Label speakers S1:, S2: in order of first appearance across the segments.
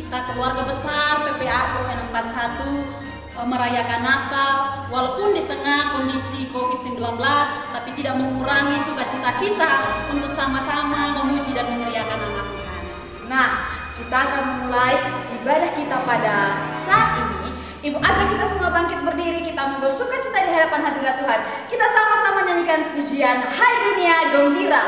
S1: kita keluarga besar PPAI UN 41 merayakan Natal walaupun di tengah kondisi COVID-19, tapi tidak mengurangi sukacita kita untuk sama-sama memuji dan memuliakan nama Tuhan.
S2: Nah, kita akan memulai ibadah kita pada saat ini. Ibu ajak kita semua bangkit berdiri, kita mau bersukacita di hadapan hadirat Tuhan. Kita sama-sama nyanyikan pujian Hai Dunia Gembira.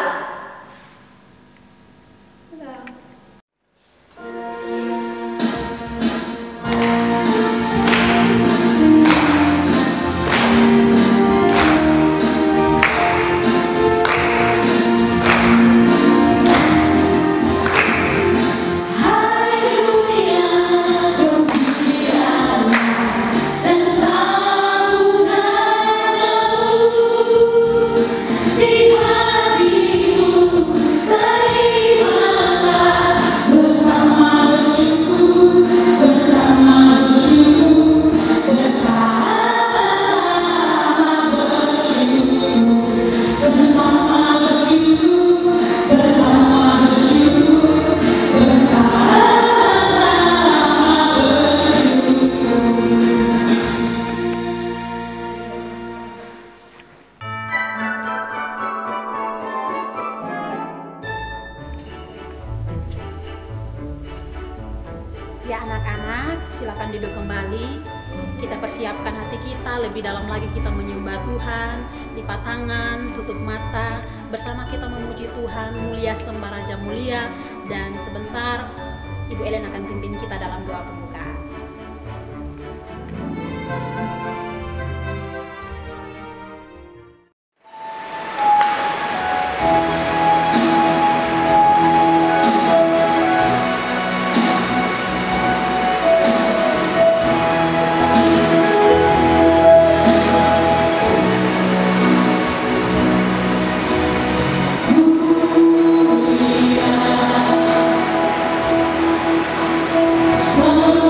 S1: Ya anak-anak, silakan duduk kembali. Kita persiapkan hati kita, lebih dalam lagi kita menyembah Tuhan. Lipat tangan, tutup mata, bersama kita memuji Tuhan. Mulia sembah Raja mulia. Dan sebentar Ibu Ellen akan pimpin kita dalam doa pembukaan.
S3: Some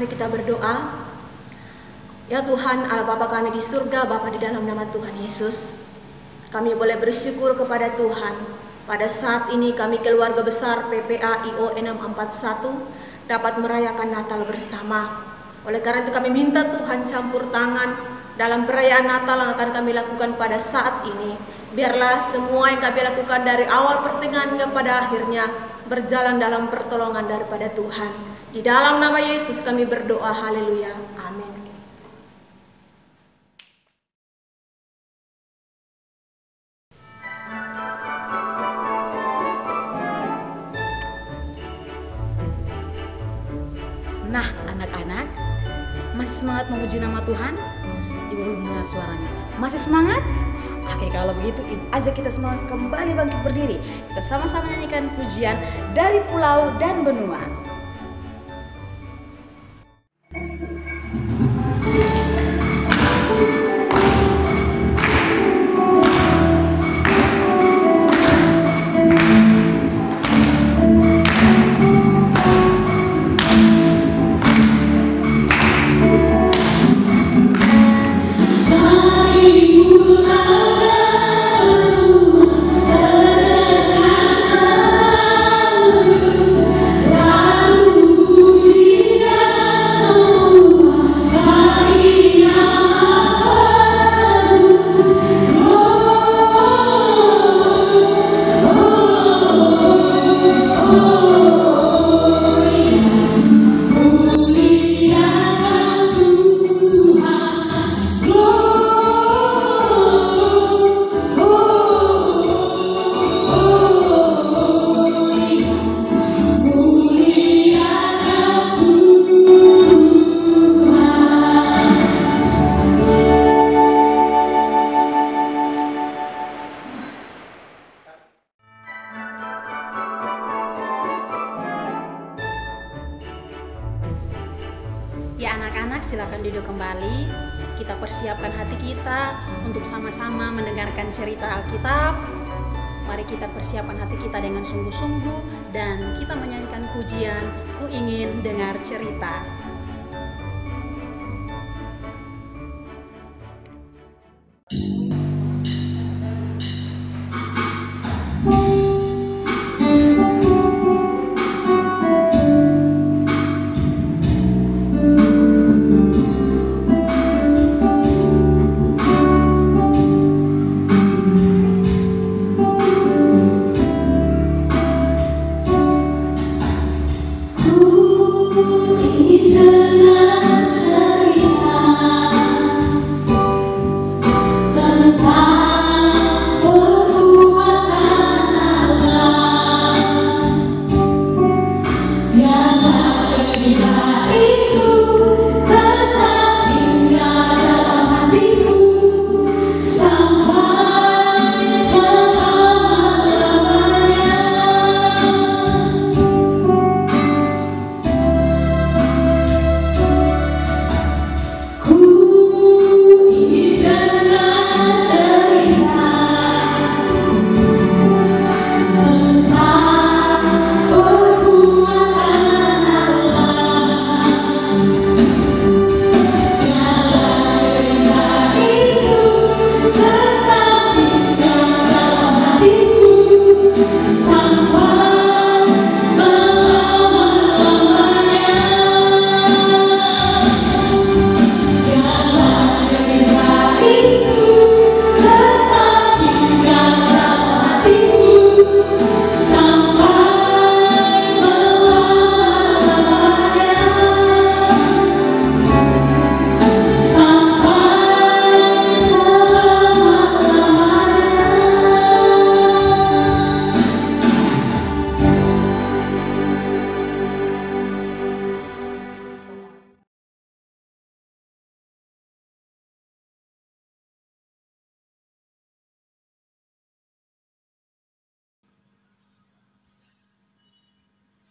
S3: Mari kita berdoa. Ya Tuhan, Allah Bapa kami di surga, Bapa di dalam nama Tuhan Yesus, kami boleh bersyukur kepada Tuhan. Pada saat ini kami keluarga besar PPA IO 641 dapat merayakan Natal bersama. Oleh karena itu kami minta Tuhan campur tangan dalam perayaan Natal yang akan kami lakukan pada saat ini. Biarlah semua yang kami lakukan dari awal pertengahan hingga pada akhirnya berjalan dalam pertolongan daripada Tuhan. Di dalam nama Yesus kami berdoa, haleluya, amin.
S2: Nah, anak-anak, masih semangat memuji nama Tuhan? Ibu belum dengar suaranya. Masih semangat? Oke, kalau begitu Ibu ajak kita semua kembali bangkit berdiri. Kita sama-sama nyanyikan pujian dari pulau dan benua.
S1: Ya anak-anak, silakan duduk kembali. Kita persiapkan hati kita untuk sama-sama mendengarkan cerita Alkitab. Mari kita persiapkan hati kita dengan sungguh-sungguh dan kita menyanyikan pujian, Ku Ingin Dengar Cerita.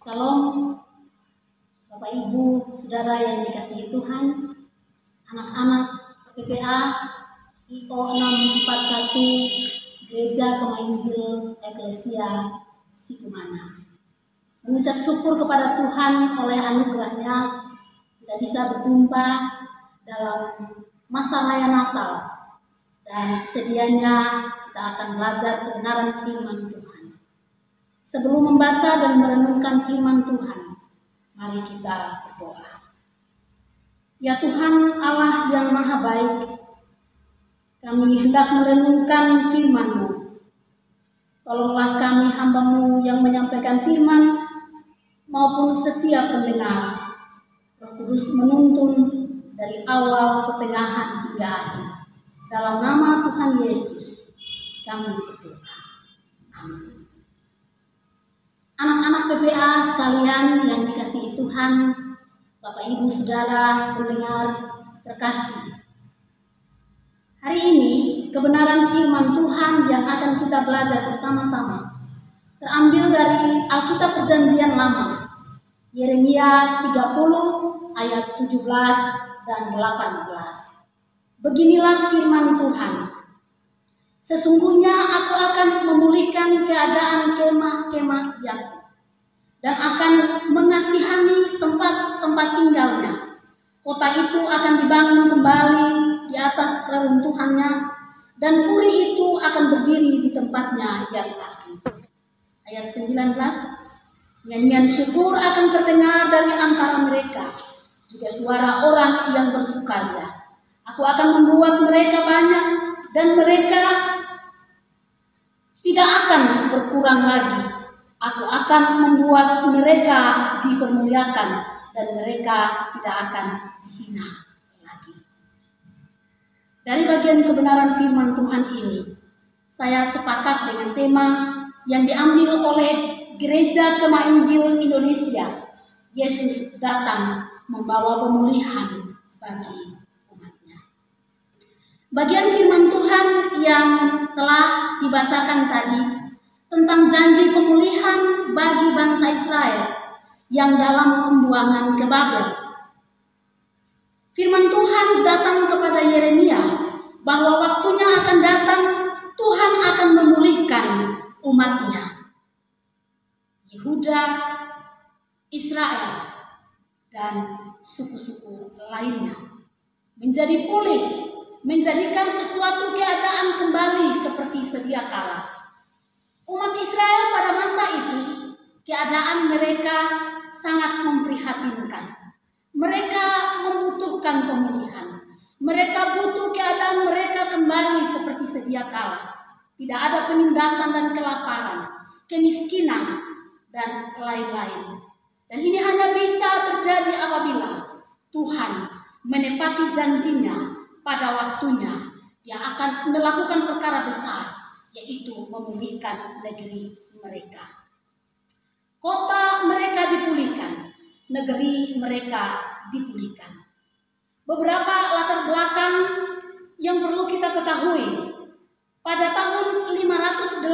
S4: Salam Bapak Ibu, Saudara yang dikasihi Tuhan, anak-anak PPA IO 641 Gereja Kemahinjil Eklesia Sikumana. Mengucap syukur kepada Tuhan oleh anugerahnya kita bisa berjumpa dalam masa raya Natal, dan sedianya kita akan belajar kebenaran firman Tuhan. Sebelum membaca dan merenungkan firman Tuhan, mari kita berdoa. Ya Tuhan Allah yang Maha Baik, kami hendak merenungkan firman-Mu. Tolonglah kami hamba-Mu yang menyampaikan firman maupun setiap pendengar. Roh Kudus menuntun dari awal, pertengahan hingga akhir. Dalam nama Tuhan Yesus kami berdoa. Amin. Anak-anak PPA sekalian yang dikasihi Tuhan, Bapak Ibu Saudara pendengar terkasih. Hari ini kebenaran firman Tuhan yang akan kita belajar bersama-sama terambil dari Alkitab Perjanjian Lama, Yeremia 30 ayat 17 dan 18. Beginilah firman Tuhan. Sesungguhnya aku akan memulihkan keadaan kemah-kemah Yakub dan akan mengasihani tempat-tempat tinggalnya. Kota itu akan dibangun kembali di atas reruntuhannya, dan puri itu akan berdiri di tempatnya yang asli. Ayat 19, nyanyian syukur akan terdengar dari antara mereka, juga suara orang yang bersukaria. Aku akan membuat mereka banyak, dan mereka tidak akan berkurang lagi. Aku akan membuat mereka dipermuliakan, dan mereka tidak akan dihina lagi. Dari bagian kebenaran firman Tuhan ini, saya sepakat dengan tema yang diambil oleh Gereja Kemah Injil Indonesia. Yesus datang membawa pemulihan bagi umatnya. Bagian firman Tuhan yang telah dibacakan tadi tentang janji pemulihan bagi bangsa Israel yang dalam pembuangan ke Babel. Firman Tuhan datang kepada Yeremia bahwa waktunya akan datang, Tuhan akan memulihkan umatnya, Yehuda, Israel, dan suku-suku lainnya, menjadi pulih, menjadikan suatu keadaan kembali seperti sedia kala. Umat Israel pada masa itu, keadaan mereka sangat memprihatinkan. Mereka membutuhkan pemulihan. Mereka butuh keadaan mereka kembali seperti sedia kala. Tidak ada penindasan dan kelaparan, kemiskinan, dan lain-lain. Dan ini hanya bisa terjadi apabila Tuhan menepati janjinya pada waktunya yang akan melakukan perkara besar, yaitu memulihkan negeri mereka. Kota mereka dipulihkan, negeri mereka dipulihkan. Beberapa latar belakang yang perlu kita ketahui. Pada tahun 587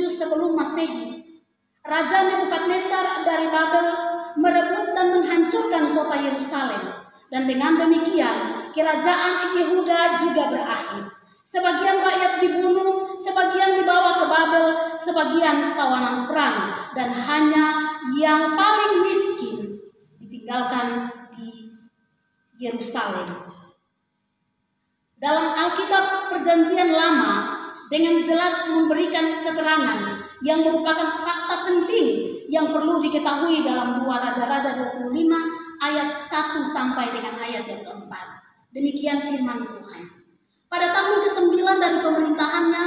S4: sebelum Masehi, Raja Nebukadnezar dari Babel merebut dan menghancurkan kota Yerusalem. Dan dengan demikian, kerajaan Yehuda juga berakhir. Sebagian rakyat dibunuh, sebagian dibawa ke Babel, sebagian tawanan perang, dan hanya yang paling miskin ditinggalkan di Yerusalem. Dalam Alkitab Perjanjian Lama dengan jelas memberikan keterangan yang merupakan fakta penting yang perlu diketahui dalam 2 Raja-Raja 25 ayat 1 sampai dengan ayat yang keempat. Demikian firman Tuhan. Pada tahun ke-9 dari pemerintahannya,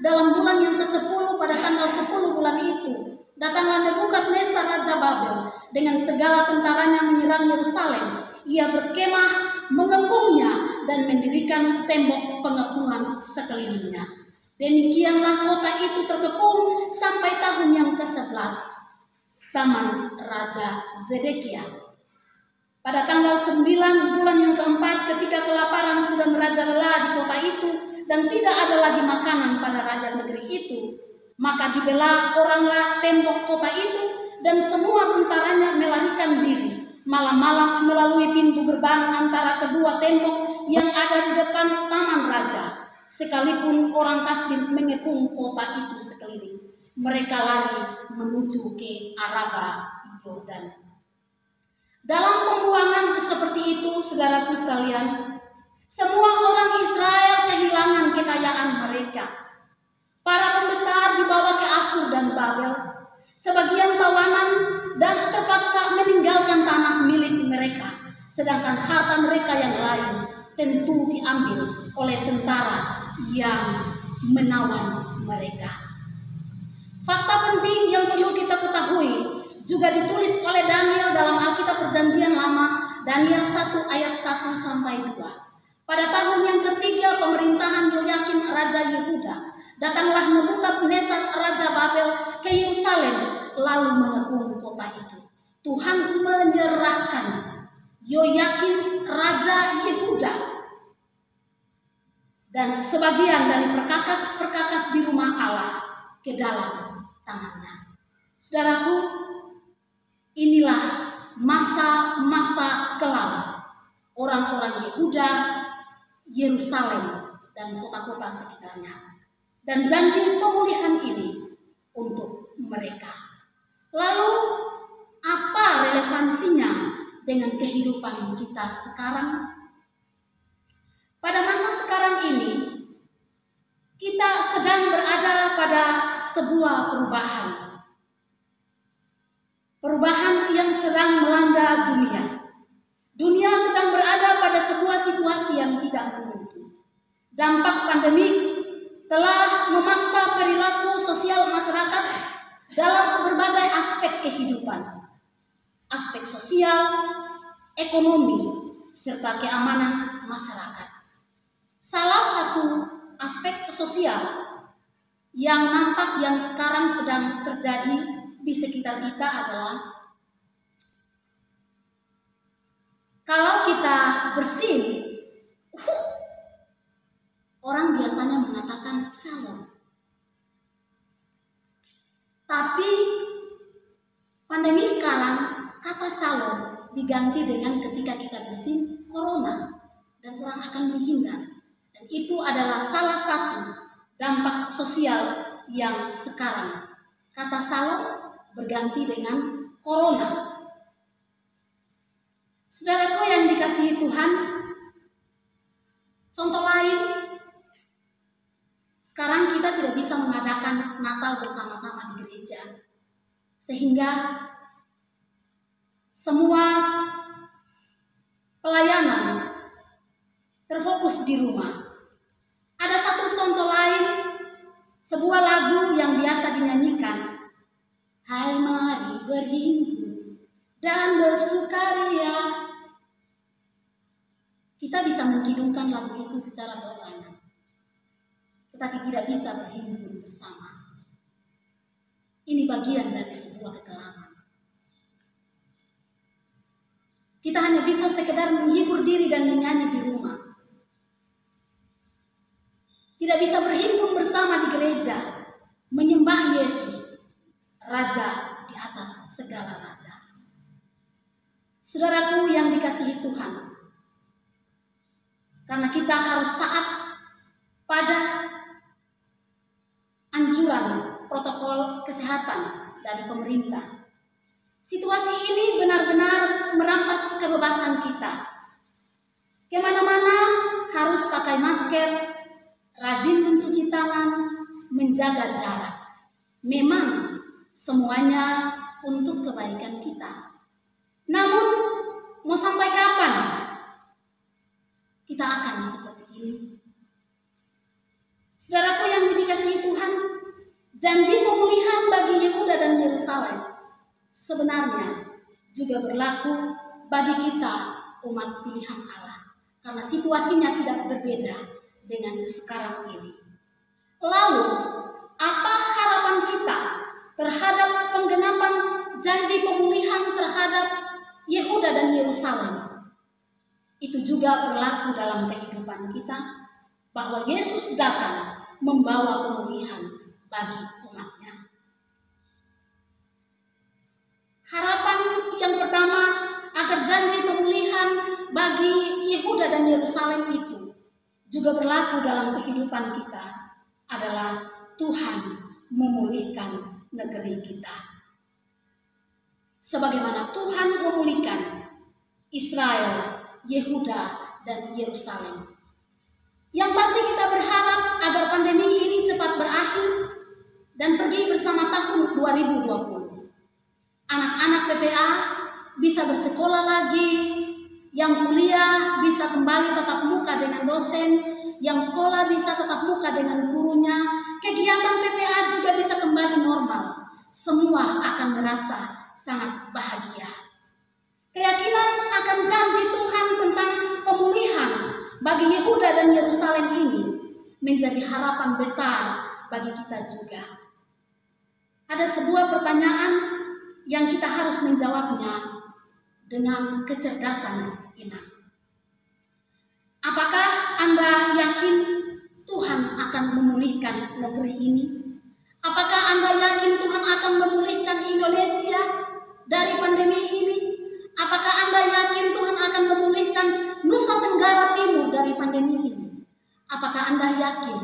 S4: dalam bulan yang ke-10 pada tanggal 10 bulan itu, datanglah Nebukadnezar Raja Babel dengan segala tentaranya menyerang Yerusalem. Ia berkemah, mengepungnya, dan mendirikan tembok pengepungan sekelilingnya. Demikianlah kota itu terkepung sampai tahun yang ke-11 zaman Raja Zedekia. Pada tanggal 9 bulan yang keempat, ketika kelaparan sudah merajalela di kota itu dan tidak ada lagi makanan pada raja negeri itu, maka dibelah oranglah tembok kota itu dan semua tentaranya melarikan diri malam-malam melalui pintu gerbang antara kedua tembok yang ada di depan taman raja. Sekalipun orang Kasdim mengepung kota itu sekeliling, mereka lari menuju ke Araba Yordan. Dalam pembuangan seperti itu, saudaraku sekalian, semua orang Israel kehilangan kekayaan mereka. Para pembesar dibawa ke Asyur dan Babel. Sebagian tawanan dan terpaksa meninggalkan tanah milik mereka. Sedangkan harta mereka yang lain tentu diambil oleh tentara yang menawan mereka. Fakta penting yang perlu kita ketahui juga ditulis oleh Daniel dalam Alkitab Perjanjian Lama, Daniel 1 ayat 1 sampai 2. Pada tahun yang ketiga pemerintahan Yoyakim Raja Yehuda, datanglah Nebukadnezar Raja Babel ke Yerusalem lalu mengepung kota itu. Tuhan menyerahkan Yoyakim Raja Yehuda dan sebagian dari perkakas-perkakas di rumah Allah ke dalam tangannya. Saudaraku, inilah masa-masa kelam orang-orang Yehuda, Yerusalem, dan kota-kota sekitarnya. Dan janji pemulihan ini untuk mereka. Lalu, apa relevansinya dengan kehidupan kita sekarang? Pada masa sekarang ini, kita sedang berada pada sebuah perubahan. Perubahan yang sedang melanda dunia. Dunia sedang berada pada sebuah situasi yang tidak menentu. Dampak pandemik telah memaksa perilaku sosial masyarakat dalam berbagai aspek kehidupan. Aspek sosial, ekonomi, serta keamanan masyarakat. Salah satu aspek sosial yang nampak yang sekarang sedang terjadi di sekitar kita adalah kalau kita bersin, orang biasanya mengatakan shalom. Tapi pandemi sekarang kata shalom diganti dengan ketika kita bersin corona dan orang akan menghindar. Dan itu adalah salah satu dampak sosial yang sekarang kata shalom berganti dengan corona. Saudaraku yang dikasihi Tuhan, contoh lain, sekarang kita tidak bisa mengadakan Natal bersama-sama di gereja, sehingga semua pelayanan terfokus di rumah. Ada satu contoh lain, sebuah lagu yang biasa dinyanyikan, hai mari berhimpun dan bersukaria. Kita bisa mengkidungkan lagu itu secara berulangan, tetapi tidak bisa berhimpun bersama. Ini bagian dari sebuah kekelaman. Kita hanya bisa sekedar menghibur diri dan menyanyi di rumah. Tidak bisa berhimpun bersama di gereja, menyembah Yesus, Raja di atas segala raja. Saudaraku yang dikasihi Tuhan, karena kita harus taat pada anjuran protokol kesehatan dari pemerintah. Situasi ini benar-benar merampas kebebasan kita. Kemana-mana harus pakai masker, rajin mencuci tangan, menjaga jarak. Memang semuanya untuk kebaikan kita. Namun, mau sampai kapan kita akan seperti ini? Saudaraku yang dikasihi Tuhan, janji pemulihan bagi Yehuda dan Yerusalem sebenarnya juga berlaku bagi kita umat pilihan Allah, karena situasinya tidak berbeda dengan sekarang ini. Lalu, apa harapan kita terhadap penggenapan janji pemulihan terhadap Yehuda dan Yerusalem? Itu juga berlaku dalam kehidupan kita, bahwa Yesus datang membawa pemulihan bagi umatnya. Harapan yang pertama agar janji pemulihan bagi Yehuda dan Yerusalem itu juga berlaku dalam kehidupan kita adalah Tuhan memulihkan negeri kita. Sebagaimana Tuhan memulihkan Israel, Yehuda, dan Yerusalem. Yang pasti kita berharap agar pandemi ini cepat berakhir dan pergi bersama tahun 2020. Anak-anak PPA bisa bersekolah lagi, yang kuliah bisa kembali tatap muka dengan dosen, yang sekolah bisa tatap muka dengan gurunya, kegiatan PPA juga bisa kembali normal. Semua akan merasa sangat bahagia. Keyakinan akan janji Tuhan tentang pemulihan bagi Yehuda dan Yerusalem ini menjadi harapan besar bagi kita juga. Ada sebuah pertanyaan yang kita harus menjawabnya dengan kecerdasan iman. Apakah Anda yakin Tuhan akan memulihkan negeri ini? Apakah Anda yakin Tuhan akan memulihkan Indonesia dari pandemi ini? Apakah Anda yakin Tuhan akan memulihkan Nusa Tenggara Timur dari pandemi ini? Apakah Anda yakin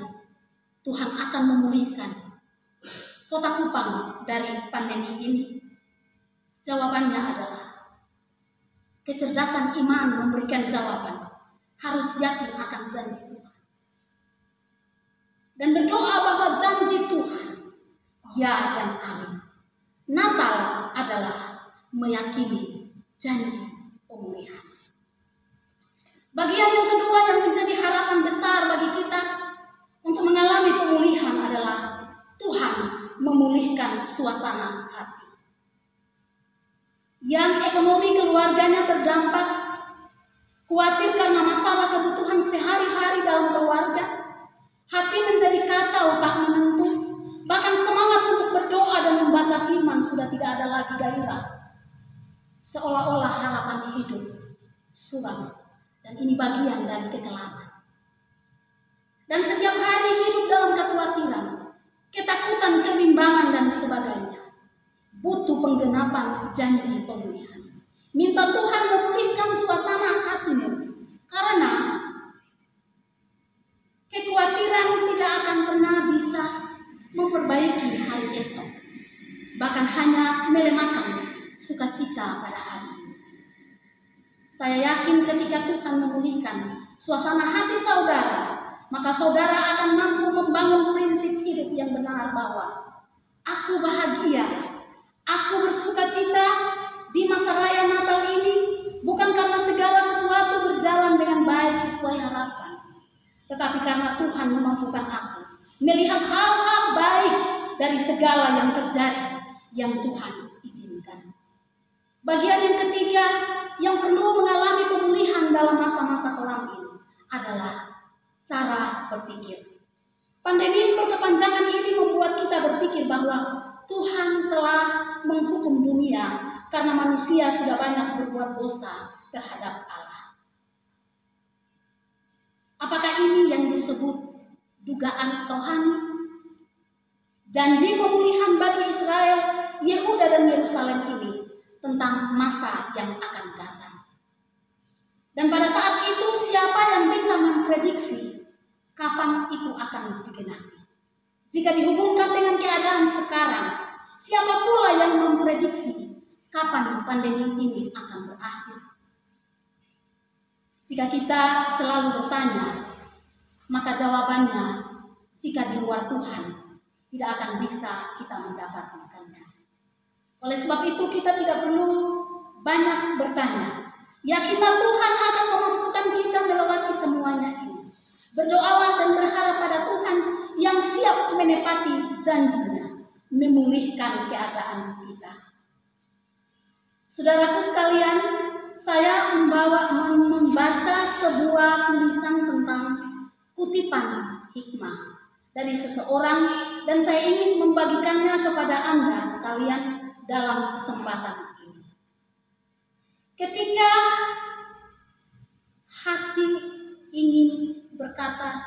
S4: Tuhan akan memulihkan Kota Kupang dari pandemi ini? Jawabannya adalah kecerdasan iman memberikan jawaban. Harus yakin akan janji Tuhan. Dan berdoa bahwa janji Tuhan ya dan amin. Natal adalah meyakini janji pemulihan. Bagian yang kedua yang menjadi harapan besar bagi kita untuk mengalami pemulihan adalah Tuhan memulihkan suasana hati. Yang ekonomi keluarganya terdampak, khawatir karena masalah kebutuhan sehari-hari dalam keluarga, hati menjadi kacau tak menentu, bahkan semangat untuk berdoa dan membaca firman sudah tidak ada lagi gairah. Seolah-olah harapan hidup suram, dan ini bagian dari kekelaman. Dan setiap hari hidup dalam kekhawatiran, ketakutan, kebimbangan, dan sebagainya. Butuh penggenapan janji pemulihan. Minta Tuhan memulihkan suasana hatimu, karena kekhawatiran tidak akan pernah bisa memperbaiki hari esok, bahkan hanya melemahkan sukacita pada hari ini. Saya yakin ketika Tuhan memulihkan suasana hati saudara, maka saudara akan mampu membangun prinsip hidup yang benar bahwa aku bahagia, aku bersukacita di masa raya Natal ini, bukan karena segala sesuatu berjalan dengan baik sesuai harapan, tetapi karena Tuhan memampukan aku melihat hal-hal baik dari segala yang terjadi yang Tuhan izinkan. Bagian yang ketiga yang perlu mengalami pemulihan dalam masa-masa kelam ini adalah cara berpikir. Pandemi berkepanjangan ini membuat kita berpikir bahwa Tuhan telah menghukum dunia karena manusia sudah banyak berbuat dosa terhadap Allah. Apakah ini yang disebut dugaan rohani? Janji pemulihan bagi Israel, Yehuda, dan Yerusalem ini tentang masa yang akan datang. Dan pada saat itu siapa yang bisa memprediksi kapan itu akan digenapi? Jika dihubungkan dengan keadaan sekarang, siapa pula yang memprediksi kapan pandemi ini akan berakhir? Jika kita selalu bertanya, maka jawabannya, jika di luar Tuhan, tidak akan bisa kita mendapatkannya. Oleh sebab itu kita tidak perlu banyak bertanya. Yakinlah Tuhan akan memampukan kita melewati semuanya ini. Berdoalah dan berharap pada Tuhan yang siap menepati janjinya, memulihkan keadaan kita. Saudaraku sekalian, saya membaca sebuah tulisan tentang kutipan hikmah dari seseorang, dan saya ingin membagikannya kepada Anda sekalian dalam kesempatan ini. Ketika hati ingin berkata,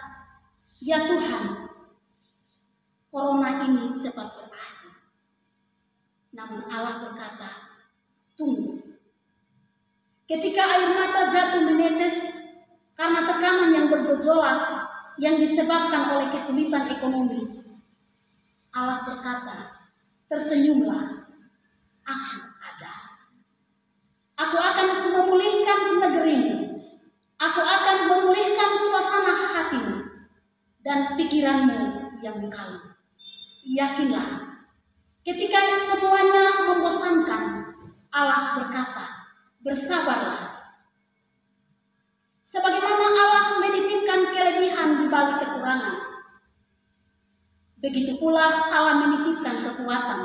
S4: ya Tuhan, corona ini cepat berakhir, namun Allah berkata, tunggu. Ketika air mata jatuh menetes karena tekanan yang bergejolak yang disebabkan oleh kesulitan ekonomi, Allah berkata, tersenyumlah, aku ada. Aku akan memulihkan negerimu. Aku akan memulihkan suasana hatimu dan pikiranmu yang kalu. Yakinlah, ketika semuanya membosankan, Allah berkata, bersabarlah. Sebagaimana Allah menitipkan kelebihan di balik kekurangan, begitu pula Allah menitipkan kekuatan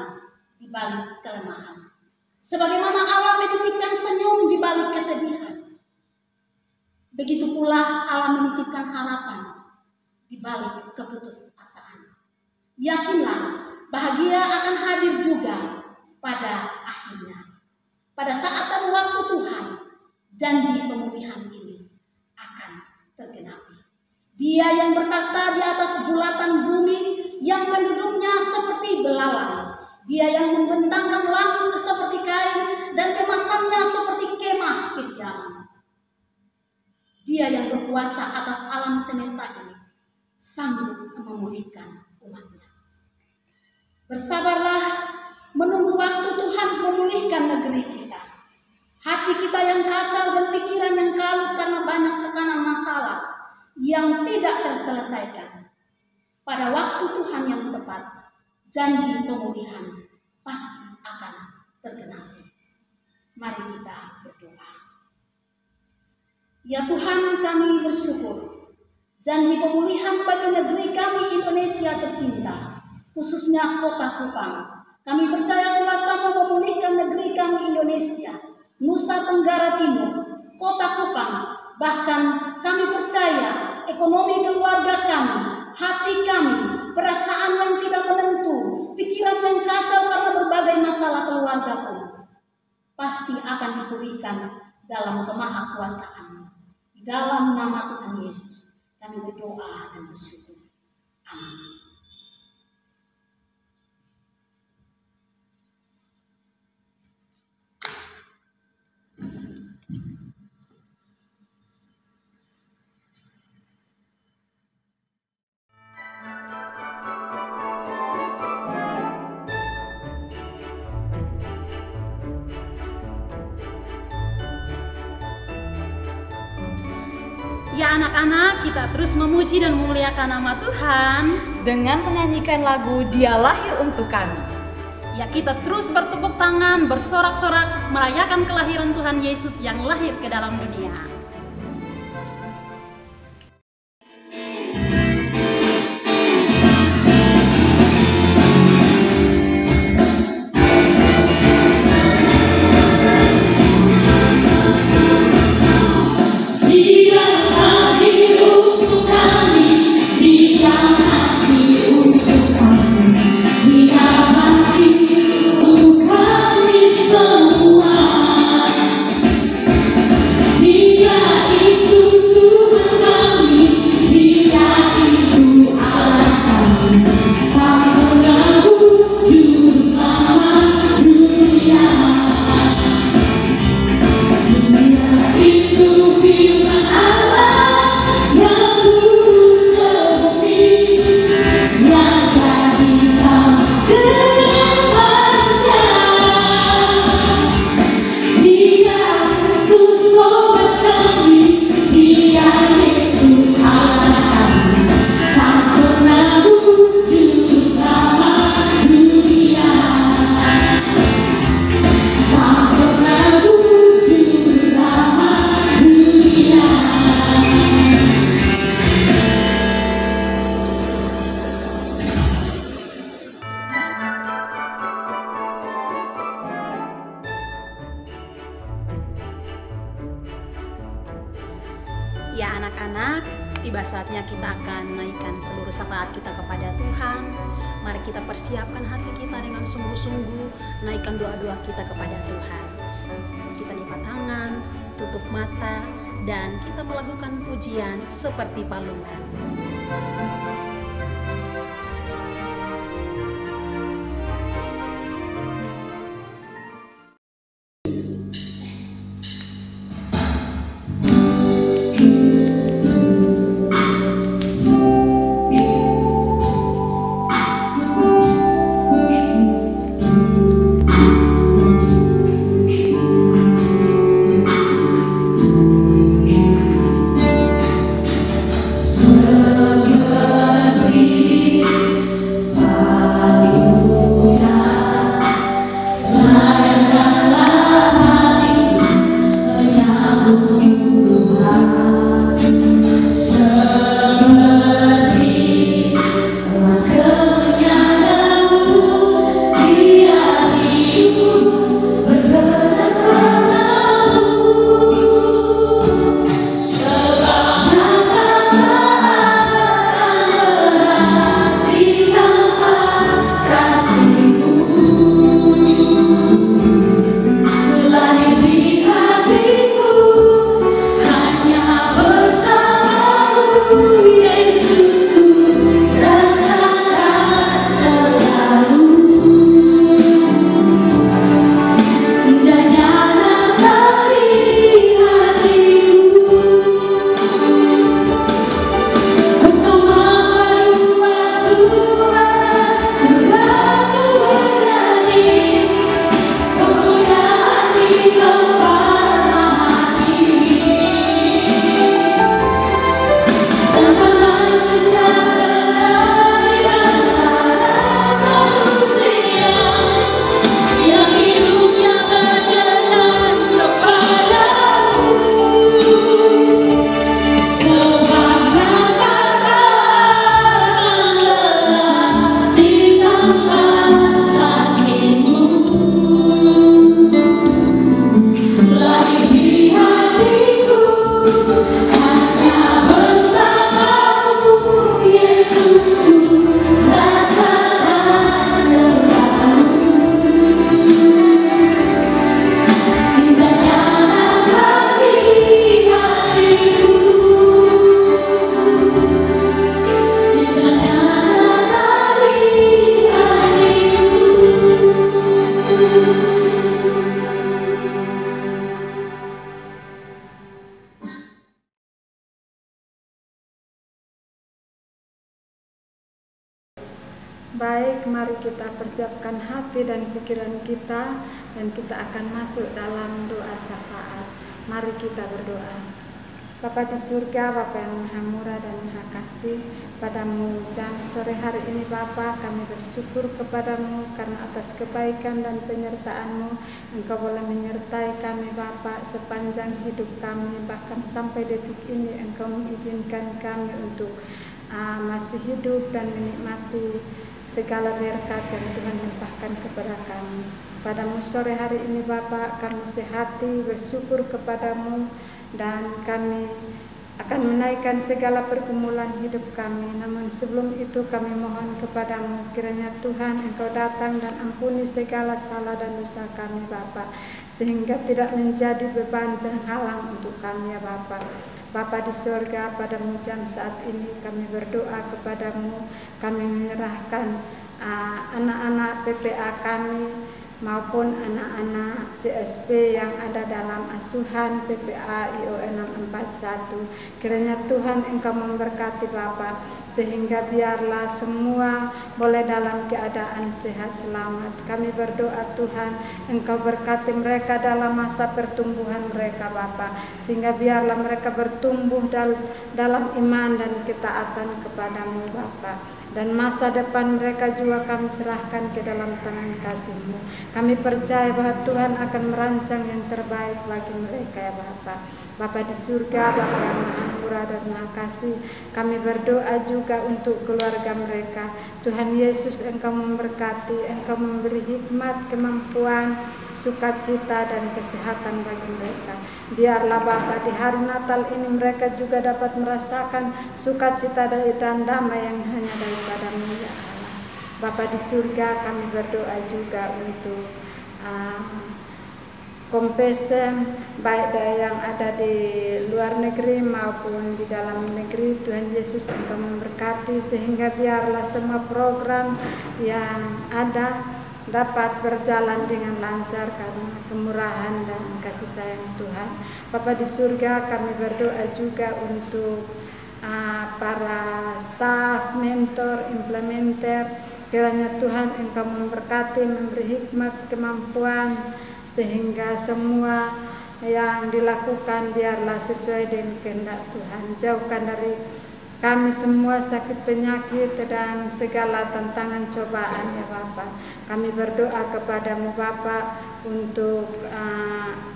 S4: di balik kelemahan. Sebagaimana Allah menitipkan senyum di balik kesedihan, begitu pula Allah menitipkan harapan di balik keputusasaan. Yakinlah, bahagia akan hadir juga pada akhirnya. Pada saat dan waktu Tuhan, janji pemulihan ini akan tergenapi. Dia yang bertata di atas bulatan bumi, yang penduduknya seperti belalang. Dia yang membentangkan langit seperti kain dan kemasannya seperti kemah kediaman. Dia yang berkuasa atas alam semesta ini, sanggup memulihkan umatnya. Bersabarlah menunggu waktu Tuhan memulihkan negeri kita. Hati kita yang kacau dan pikiran yang kalut karena banyak tekanan masalah yang tidak terselesaikan. Pada waktu Tuhan yang tepat, janji pemulihan pasti akan tergenapi. Mari kita berdoa. Ya Tuhan, kami bersyukur. Janji pemulihan bagi negeri kami Indonesia tercinta, khususnya Kota Kupang. Kami percaya kuasa-Mu memulihkan negeri kami Indonesia, Nusa Tenggara Timur, Kota Kupang. Bahkan kami percaya ekonomi keluarga kami, hati kami, perasaan yang tidak menentu, pikiran yang kacau karena berbagai masalah keluarga pun pasti akan dipulihkan dalam kemahakuasaan-Mu. Di dalam nama Tuhan Yesus kami berdoa dan bersyukur. Amin.
S1: Ya anak-anak, kita terus memuji dan memuliakan nama Tuhan
S2: dengan menyanyikan lagu Dia Lahir Untuk Kami.
S1: Ya, kita terus bertepuk tangan, bersorak-sorak merayakan kelahiran Tuhan Yesus yang lahir ke dalam dunia. Ya anak-anak, tiba saatnya kita akan naikkan seluruh syafaat kita kepada Tuhan. Mari kita persiapkan hati kita dengan sungguh-sungguh, naikkan doa-doa kita kepada Tuhan. Kita lipat tangan, tutup mata, dan kita melakukan pujian seperti palungan.
S5: Baik, mari kita persiapkan hati dan pikiran kita, dan kita akan masuk dalam doa syafaat. Mari kita berdoa. Bapa di surga, Bapa yang maha murah dan maha kasih, padamu jam sore hari ini Bapa, kami bersyukur kepadamu karena atas kebaikan dan penyertaan-Mu, Engkau boleh menyertai kami Bapa sepanjang hidup kami, bahkan sampai detik ini Engkau mengizinkan kami untuk masih hidup dan menikmati segala berkat yang Tuhan limpahkan kepada kami. Padamu sore hari ini Bapa, kami sehati bersyukur kepadamu, dan kami akan menaikkan segala pergumulan hidup kami. Namun sebelum itu kami mohon kepadamu, kiranya Tuhan Engkau datang dan ampuni segala salah dan dosa kami Bapa, sehingga tidak menjadi beban penghalang untuk kami ya Bapa. Bapa di surga, pada jam saat ini kami berdoa kepadamu, kami menyerahkan anak-anak PPA kami maupun anak-anak CSP yang ada dalam asuhan PPA IO 641. Kiranya Tuhan Engkau memberkati Bapa, sehingga biarlah semua boleh dalam keadaan sehat selamat. Kami berdoa Tuhan, Engkau berkati mereka dalam masa pertumbuhan mereka Bapa, sehingga biarlah mereka bertumbuh dalam iman dan ketaatan kepadamu Bapa. Dan masa depan mereka juga kami serahkan ke dalam tangan kasih-Mu. Kami percaya bahwa Tuhan akan merancang yang terbaik bagi mereka ya Bapa. Bapa di surga, Bapa yang maha murah dan maha kasih, kami berdoa juga untuk keluarga mereka. Tuhan Yesus, Engkau memberkati, Engkau memberi hikmat, kemampuan, sukacita dan kesehatan bagi mereka. Biarlah Bapa di hari Natal ini mereka juga dapat merasakan sukacita dan damai yang hanya daripada-Mu ya Allah. Bapa di surga, kami berdoa juga untuk Kompesen baik yang ada di luar negeri maupun di dalam negeri. Tuhan Yesus Engkau memberkati, sehingga biarlah semua program yang ada dapat berjalan dengan lancar karena kemurahan dan kasih sayang Tuhan. Bapa di surga, kami berdoa juga untuk para staf, mentor, implementer. Kiranya Tuhan Engkau memberkati, memberi hikmat, kemampuan, sehingga semua yang dilakukan biarlah sesuai dengan kehendak Tuhan. Jauhkan dari kami semua sakit penyakit dan segala tantangan cobaan ya Bapa. Kami berdoa kepadamu Bapa untuk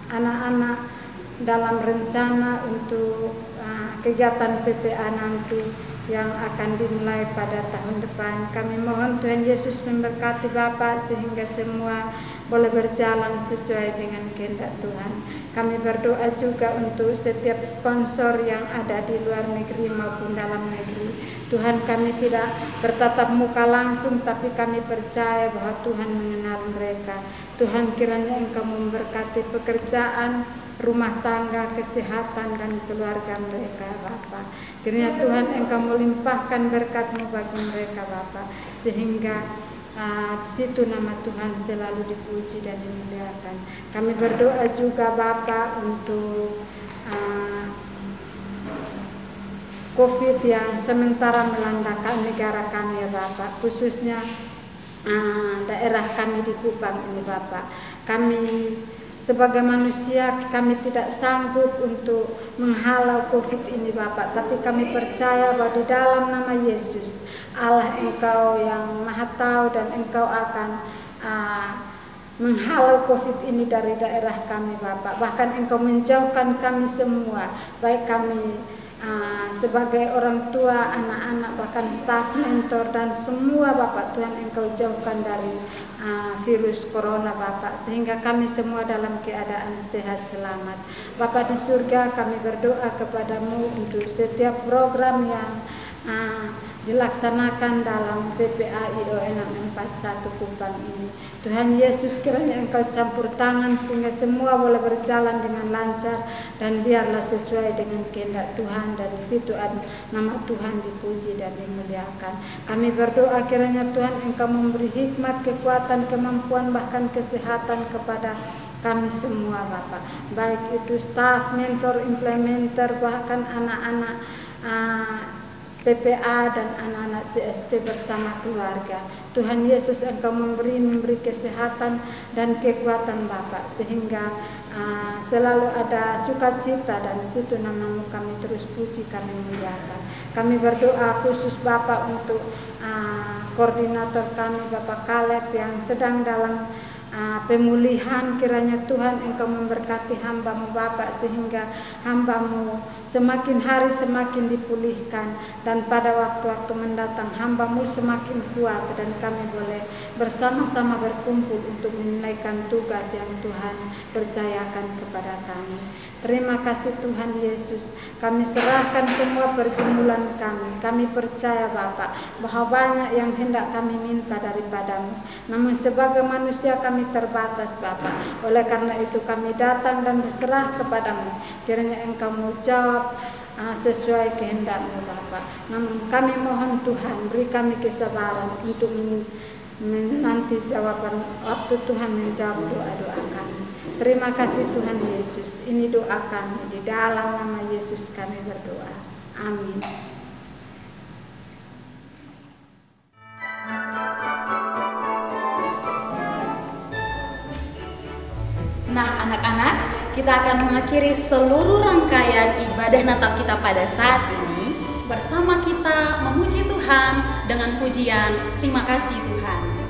S5: anak-anak dalam rencana untuk kegiatan PPA nanti yang akan dimulai pada tahun depan. Kami mohon Tuhan Yesus memberkati Bapa, sehingga semua boleh berjalan sesuai dengan kehendak Tuhan. Kami berdoa juga untuk setiap sponsor yang ada di luar negeri maupun dalam negeri. Tuhan, kami tidak bertatap muka langsung, tapi kami percaya bahwa Tuhan mengenal mereka. Tuhan, kiranya Engkau memberkati pekerjaan, rumah tangga, kesehatan dan keluarga mereka Bapa. Kiranya Tuhan Engkau melimpahkan berkat-Mu bagi mereka Bapa, sehingga di situ nama Tuhan selalu dipuji dan dimuliakan. Kami berdoa juga Bapa untuk COVID yang sementara melanda negara kami ya Bapa, khususnya daerah kami di Kupang ini Bapa. Kami sebagai manusia kami tidak sanggup untuk menghalau COVID ini Bapa, tapi kami percaya bahwa di dalam nama Yesus Allah Engkau yang maha tahu, dan Engkau akan menghalau COVID ini dari daerah kami Bapa. Bahkan Engkau menjauhkan kami semua, baik kami sebagai orang tua, anak-anak, bahkan staf, mentor dan semua Bapa. Tuhan Engkau jauhkan dari virus corona Bapa, sehingga kami semua dalam keadaan sehat selamat. Bapa di surga, kami berdoa kepadamu untuk setiap program yang dilaksanakan dalam PPA IO 641 Kupang ini. Tuhan Yesus, kiranya Engkau campur tangan sehingga semua boleh berjalan dengan lancar, dan biarlah sesuai dengan kehendak Tuhan, dan di situ nama Tuhan dipuji dan dimuliakan. Kami berdoa kiranya Tuhan Engkau memberi hikmat, kekuatan, kemampuan, bahkan kesehatan kepada kami semua Bapak, baik itu staf, mentor, implementer, bahkan anak-anak PPA dan anak-anak CSP bersama keluarga. Tuhan Yesus, Engkau memberi kesehatan dan kekuatan Bapak, sehingga selalu ada sukacita, dan di situ nama-Mu kami terus puji, kami muliakan. Kami berdoa khusus Bapak untuk koordinator kami Bapak Kaleb yang sedang dalam pemulihan. Kiranya Tuhan Engkau memberkati hamba-Mu Bapak, sehingga hamba-Mu semakin hari semakin dipulihkan, dan pada waktu-waktu mendatang hamba-Mu semakin kuat, dan kami boleh bersama-sama berkumpul untuk menunaikan tugas yang Tuhan percayakan kepada kami. Terima kasih Tuhan Yesus, kami serahkan semua pergumulan kami. Kami percaya Bapak bahwa banyak yang hendak kami minta daripada-Mu, namun sebagai manusia kami terbatas Bapak. Oleh karena itu kami datang dan berserah kepada-Mu. Kiranya Engkau mau jawab sesuai kehendak-Mu Bapak. Namun kami mohon Tuhan, beri kami kesabaran untuk menanti jawaban waktu Tuhan menjawab doa-doa kami. Terima kasih Tuhan Yesus. Ini doa kami, di dalam nama Yesus kami berdoa. Amin.
S2: Nah anak-anak, kita akan mengakhiri seluruh rangkaian ibadah Natal kita pada saat ini.
S1: Bersama kita memuji Tuhan dengan pujian terima kasih Tuhan.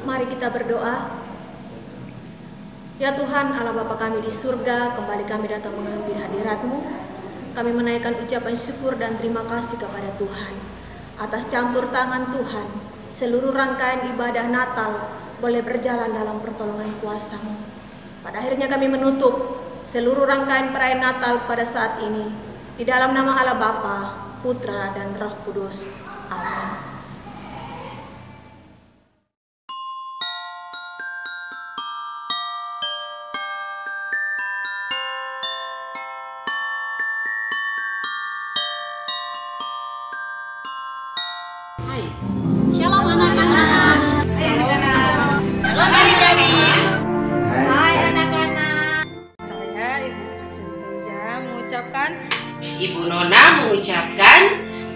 S3: Mari kita berdoa. Ya Tuhan, Allah Bapa kami di surga, kembali kami datang mengambil hadirat-Mu. Kami menaikkan ucapan syukur dan terima kasih kepada Tuhan atas campur tangan Tuhan. Seluruh rangkaian ibadah Natal boleh berjalan dalam pertolongan kuasa-Mu. Pada akhirnya kami menutup seluruh rangkaian perayaan Natal pada saat ini di dalam nama Allah Bapa, Putra, dan Roh Kudus. Amin.
S2: Shalom anak-anak. Shalom adik-adik. Hai anak-anak.
S6: Saya Ibu Kristen Punja mengucapkan.
S7: Ibu Nona mengucapkan.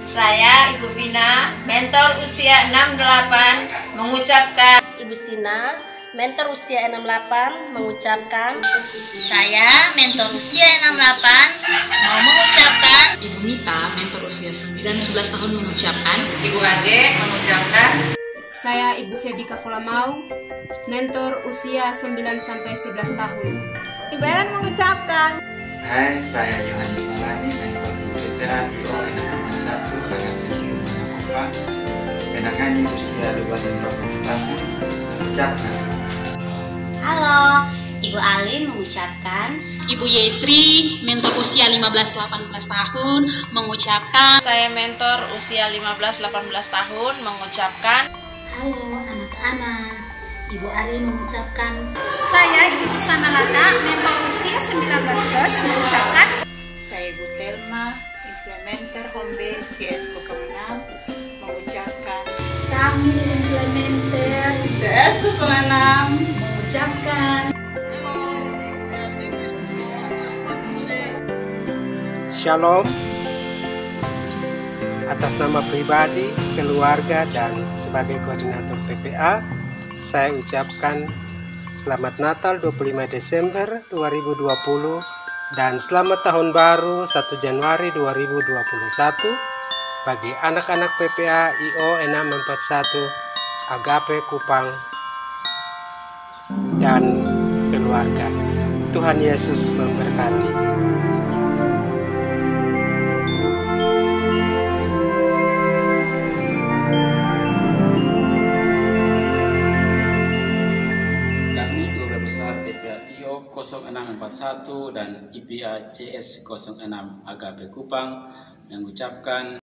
S8: Saya Ibu Vina, mentor usia 68 mengucapkan.
S9: Ibu Sina, mentor usia 68 mengucapkan.
S10: Saya mentor usia 68 mau mengucapkan.
S11: Ibu Mita, mentor usia 9-11 tahun mengucapkan.
S7: Ibu Ade mengucapkan.
S12: Saya Ibu Febika Fulamau, mentor usia 9-11 tahun.
S2: Ibu Ellen mengucapkan.
S13: Hai, saya Yohanes Malani, mentor guru terapi oleh nama 1 Bagan Yesus. menangani usia 12-14 tahun mengucapkan.
S14: Halo, Ibu Alin mengucapkan.
S11: Ibu Yesri, mentor usia 15-18 tahun, mengucapkan.
S15: Saya mentor usia 15-18 tahun, mengucapkan.
S16: Halo anak-anak, Ibu Ari mengucapkan.
S17: Saya Ibu Susana Lata, mentor usia 19 plus, mengucapkan.
S18: Saya Ibu Telma, implementer home base CS06, mengucapkan.
S17: Kami implementer CS06, mengucapkan.
S19: Shalom. Atas nama pribadi, keluarga, dan sebagai koordinator PPA, saya ucapkan Selamat Natal 25 Desember 2020 dan Selamat Tahun Baru 1 Januari 2021 bagi anak-anak PPA IO 641 Agape Kupang dan keluarga. Tuhan Yesus memberkati.
S20: IO 0641 dan IPA CS 06 Agape Kupang mengucapkan